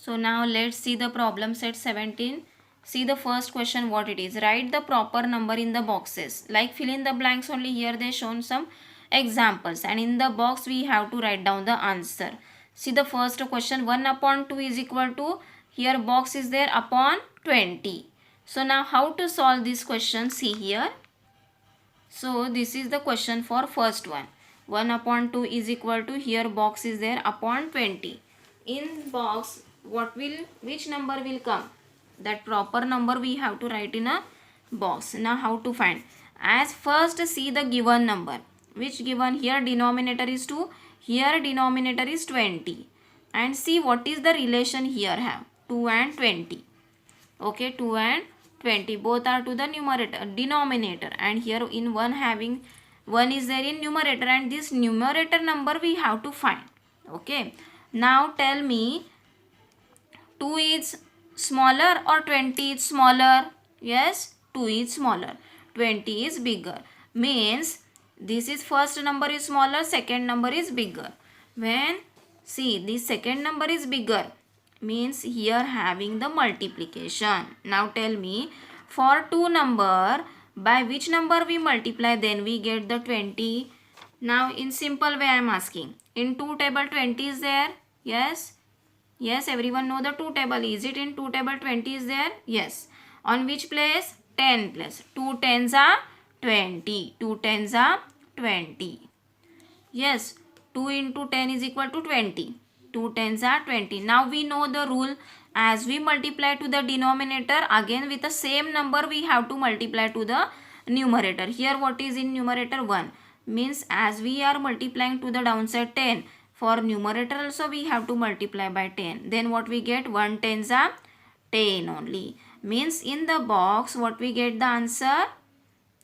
So now let's see the problem set 17. See the first question what it is. Write the proper number in the boxes. Like fill in the blanks only. Here they shown some examples and in the box we have to write down the answer. See the first question, 1 upon 2 is equal to, here box is there, upon 20. So now how to solve this question? See here. So this is the question for first one. 1 upon 2 is equal to, here box is there, upon 20. In box which number will come? That proper number we have to write in a box. Now how to find? As first see the given number. Which given? Here denominator is 2. Here denominator is 20. And see what is the relation here have. 2 and 20. Okay, 2 and 20 both are to the denominator, and here in one having 1 is there in numerator, and this numerator number we have to find. Okay, now tell me, 2 is smaller or 20 is smaller? Yes, 2 is smaller, 20 is bigger. Means this is first number is smaller, second number is bigger. When see this second number is bigger, means here having the multiplication. Now tell me, for 2 number, by which number we multiply, then we get the 20. Now in simple way I am asking, in 2 table 20 is there? Yes. Yes, everyone know the 2 table. Is it in 2 table 20 is there? Yes. On which place? 10 place. 2 tens are 20. 2 tens are 20. Yes, 2 into 10 is equal to 20. 2 tens are 20. Now we know the rule. As we multiply to the denominator, again with the same number we have to multiply to the numerator. Here what is in numerator? 1. Means as we are multiplying to the downside 10, for numerator also we have to multiply by 10. Then what we get? 1 tens are 10 only. Means in the box what we get the answer?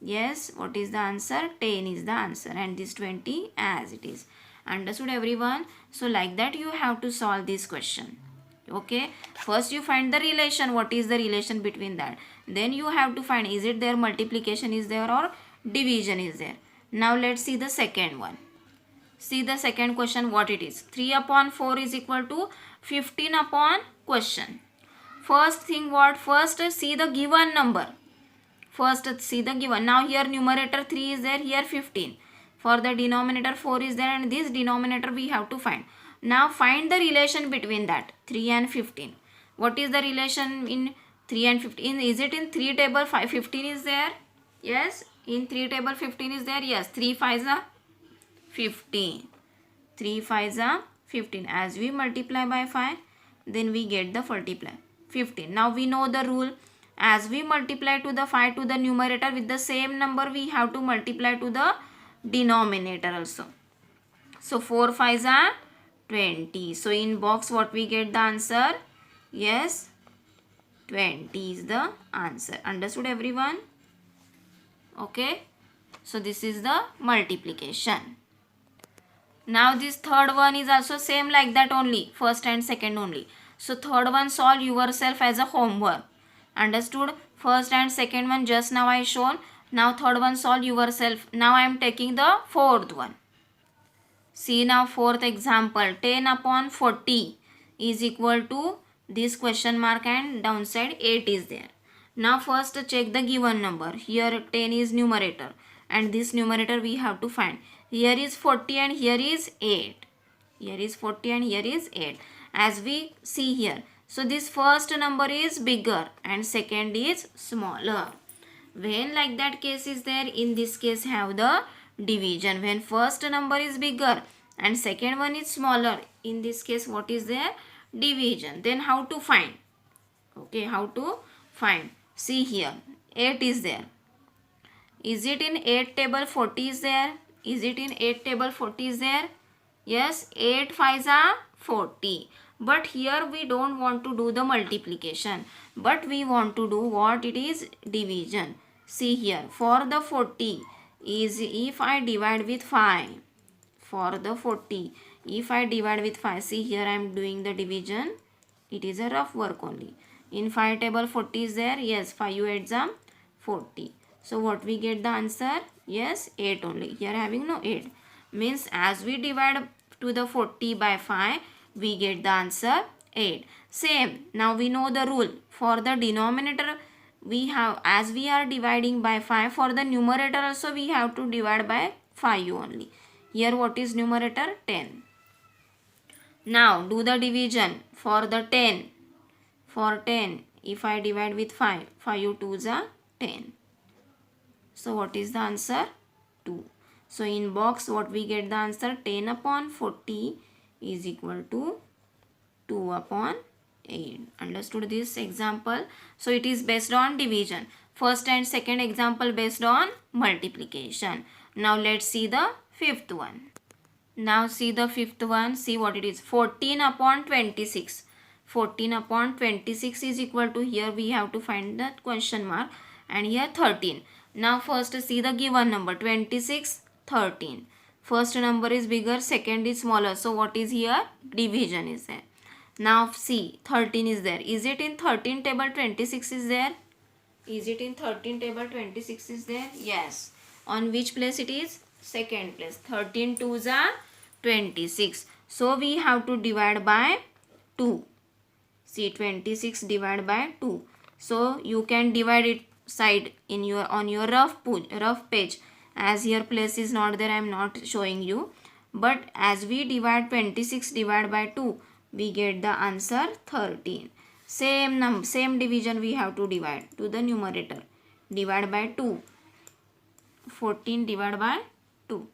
Yes, what is the answer? 10 is the answer, and this 20 as it is. Understood everyone? So like that you have to solve this question. Okay, first you find the relation. What is the relation between that? Then you have to find, is it there multiplication is there or division is there. Now let's see the second one. See the second question what it is. 3 upon 4 is equal to 15 upon question. First thing what? First see the given number. First see the given. Now here numerator 3 is there, here 15. For the denominator 4 is there, and this denominator we have to find. Now find the relation between that 3 and 15. What is the relation in 3 and 15? Is it in 3 table 15 is there? Yes, in 3 table 15 is there. Yes, 3 5s are 15. 3 5s are 15. As we multiply by 5, then we get the multiply 15. Now we know the rule. As we multiply to the 5 to the numerator, with the same number we have to multiply to the denominator also. So 4 5s are 20. So in box what we get the answer? Yes, 20 is the answer. Understood everyone? Okay. So this is the multiplication. Now this third one is also same like that only. First and second only. So third one solve yourself as a homework. Understood? First and second one just now I shown. Now third one solve yourself. Now I am taking the fourth one. See now fourth example. 10 upon 40 is equal to this question mark and downside 8 is there. Now first check the given number. Here 10 is numerator, and this numerator we have to find. Here is 40 and here is 8. Here is 40 and here is 8. As we see here. So this first number is bigger and second is smaller. When like that case is there, in this case have the division. When first number is bigger and second one is smaller, in this case what is there? Division. Then how to find? Okay, how to find? See here, 8 is there. Is it in 8 table 40 is there? Is it in 8 table 40 is there? Yes, 8 5s are 40. But here we don't want to do the multiplication, but we want to do what it is? Division. See here, for the 40 is, if I divide with 5, for the 40, if I divide with 5, see here I am doing the division. It is a rough work only. In 5 table 40 is there. Yes, 5 8s are 40. So what we get the answer? Yes, 8 only. Here having no 8. Means as we divide to the 40 by 5, we get the answer 8. Same, now we know the rule. For the denominator we have, as we are dividing by 5, for the numerator also we have to divide by 5 only. Here what is numerator? 10. Now do the division for the 10. For 10, if I divide with 5, 5 2s are 10. So what is the answer? 2. So in box what we get the answer? 10 upon 40 is equal to 2 upon 8. Understood this example? So it is based on division. First and second example based on multiplication. Now let's see the fifth one. Now see the fifth one. See what it is. 14 upon 26. 14 upon 26 is equal to, here we have to find that question mark, and here 13. Now first see the given number 26, 13. First number is bigger, second is smaller. So what is here? Division is there. Now see, 13 is there. Is it in 13 table 26 is there? Is it in 13 table 26 is there? Yes. On which place it is? Second place. 13 2s are 26. So we have to divide by 2. See, 26 divided by 2. So you can divide it side in your on your rough page. As here place is not there, I am not showing you. But as we divide 26 divided by 2, we get the answer 13. Same division we have to divide to the numerator. Divide by 2. 14 divided by 2.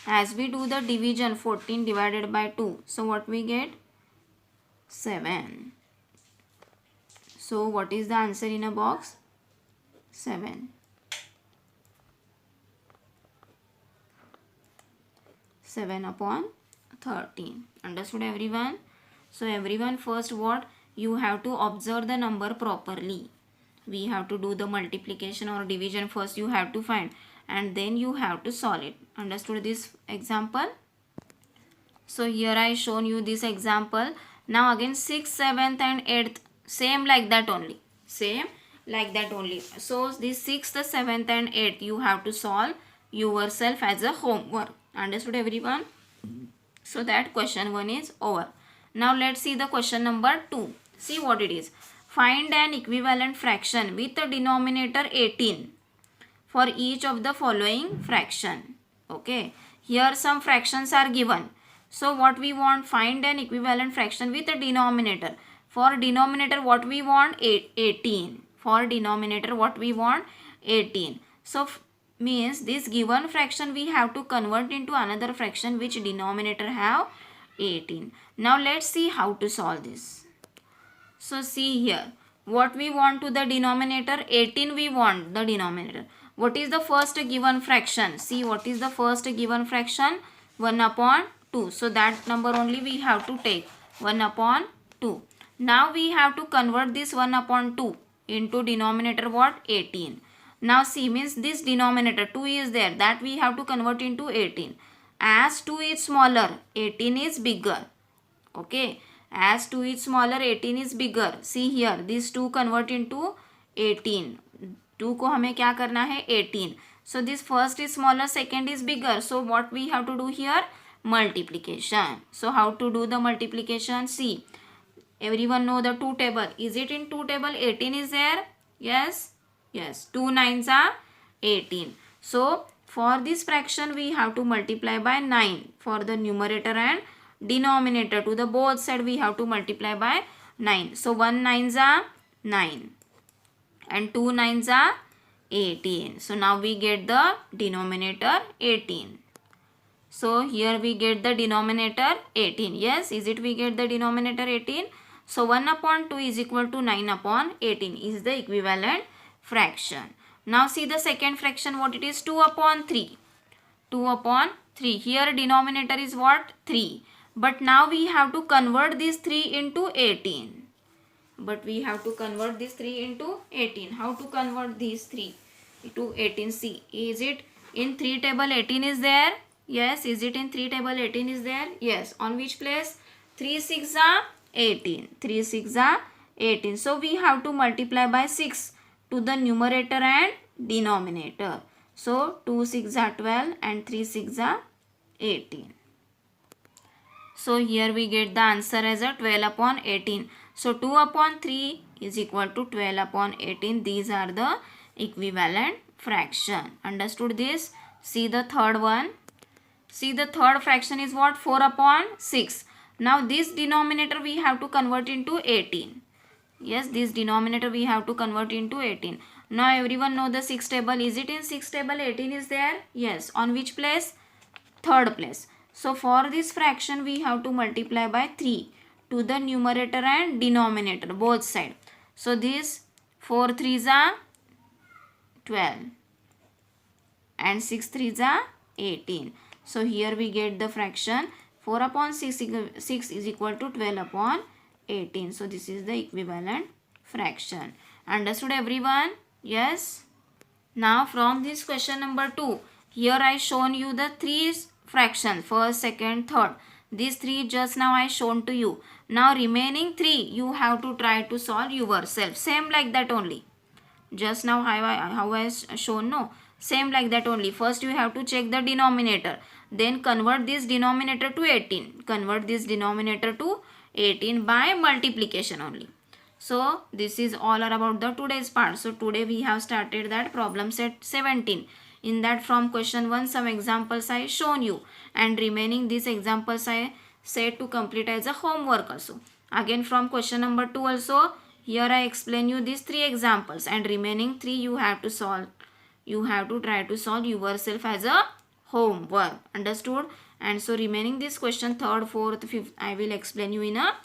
As we do the division, 14 divided by 2. So what we get? 7. So what is the answer in a box? 7. 7 upon 13. Understood everyone? So everyone, first what? You have to observe the number properly. We have to do the multiplication or division first, you have to find, and then you have to solve it. Understood this example? So here I shown you this example. Now again 6th, 7th and 8th, same like that only. Same like that only. So this 6th, 7th and 8th you have to solve yourself as a homework. Understood everyone? So that question 1 is over. Now let's see the question number 2. See what it is. Find an equivalent fraction with the denominator 18 for each of the following fraction. Okay. Here some fractions are given. So what we want? Find an equivalent fraction with a denominator. For denominator what we want? 18. For denominator what we want? 18. So means this given fraction we have to convert into another fraction which denominator have 18. Now let's see how to solve this. So see here, what we want to the denominator? 18 we want the denominator. What is the first given fraction? See what is the first given fraction? 1 upon 2. So that number only we have to take. 1 upon 2. Now we have to convert this 1 upon 2 into denominator what? 18. Now see, means this denominator 2 is there, that we have to convert into 18. As 2 is smaller, 18 is bigger. Okay. As 2 is smaller, 18 is bigger. See here, this 2 convert into 18. 2 को हमें क्या करना है? 18. So this first is smaller, second is bigger. So what we have to do here? Multiplication. So how to do the multiplication? See, everyone know the 2 table. Is it in 2 table? 18 is there? Yes. Yes. 2 9s are 18. So for this fraction we have to multiply by 9 for the numerator and denominator. To the both side we have to multiply by 9. So 1 9s are 9 and 2 9s are 18. So now we get the denominator 18. So here we get the denominator 18. Yes, is it we get the denominator 18? So 1 upon 2 is equal to 9 upon 18 is the equivalent fraction. Now see the second fraction, what it is? 2 upon 3. 2 upon 3. Here denominator is what? 3. But now we have to convert this 3 into 18. But we have to convert this 3 into 18. How to convert these 3 to 18? See, is it in 3 table 18 is there? Yes, is it in 3 table 18 is there? Yes. On which place? 3 6 are 18. 3 6 are 18. So we have to multiply by 6 to the numerator and denominator. So 2 6 are 12 and 3 6 are 18. So here we get the answer as a 12 upon 18. So 2 upon 3 is equal to 12 upon 18. These are the equivalent fraction. Understood this? See the third one. See the third fraction is what? 4 upon 6. Now this denominator we have to convert into 18. Yes, this denominator we have to convert into 18. Now everyone know the 6 table. Is it in 6 table 18 is there? Yes. On which place? Third place. So for this fraction we have to multiply by 3 to the numerator and denominator both side. So this 4 3s are 12 and 6 3s are 18. So here we get the fraction 4 upon 6 is equal to 12 upon 18. So this is the equivalent fraction. Understood everyone? Yes. Now from this question number 2, here I shown you the 3 fractions, first, second, third. These 3 just now I shown to you. Now remaining 3 you have to try to solve yourself. Same like that only. Just now how I shown, no. Same like that only. First you have to check the denominator. Then convert this denominator to 18. Convert this denominator to 18 by multiplication only. So this is all about the today's part. So today we have started that problem set 17. In that from question 1 some examples I shown you, and remaining these examples I said to complete as a homework also. Again from question number 2 also, here I explain you these 3 examples, and remaining 3 you have to solve. You have to try to solve yourself as a homework. Understood? And so remaining this question 3rd, 4th, 5th I will explain you in a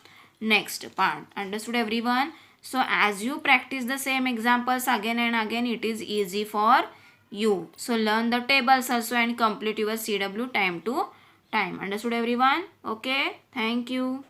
next part. Understood everyone? So as you practice the same examples again and again, it is easy for you. So learn the tables also and complete your CW time to time. Understood everyone? Okay. Thank you.